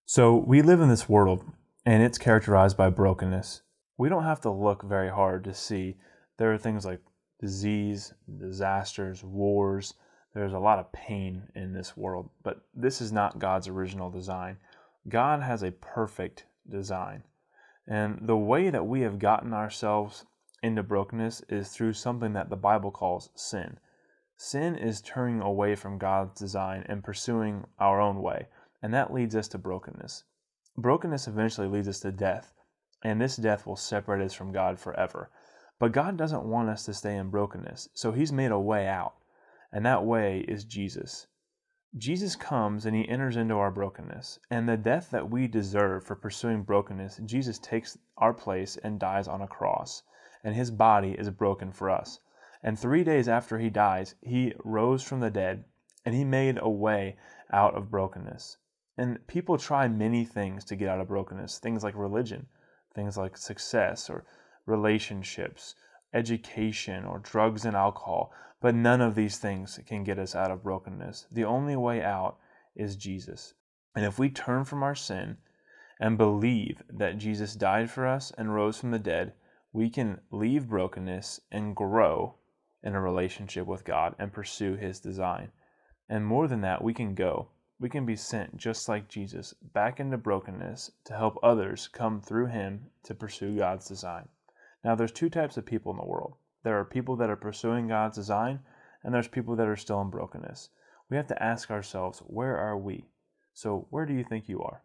So we live in this world, and it's characterized by brokenness. We don't have to look very hard to see there are things like disease, disasters, wars. There's a lot of pain in this world, but this is not God's original design. God has a perfect design. And the way that we have gotten ourselves into brokenness is through something that the Bible calls sin. Sin is turning away from God's design and pursuing our own way, and that leads us to brokenness. Brokenness eventually leads us to death, and this death will separate us from God forever. But God doesn't want us to stay in brokenness, so He's made a way out, and that way is Jesus. Jesus comes and He enters into our brokenness, and the death that we deserve for pursuing brokenness, Jesus takes our place and dies on a cross, and His body is broken for us. And 3 days after He dies, He rose from the dead, and He made a way out of brokenness. And people try many things to get out of brokenness, things like religion, things like success or relationships, education or drugs and alcohol, but none of these things can get us out of brokenness. The only way out is Jesus. And if we turn from our sin and believe that Jesus died for us and rose from the dead, we can leave brokenness and grow in a relationship with God and pursue His design. And more than that, we can go. We can be sent just like Jesus back into brokenness to help others come through Him to pursue God's design. Now, there's two types of people in the world. There are people that are pursuing God's design, and there's people that are still in brokenness. We have to ask ourselves, where are we? So, where do you think you are?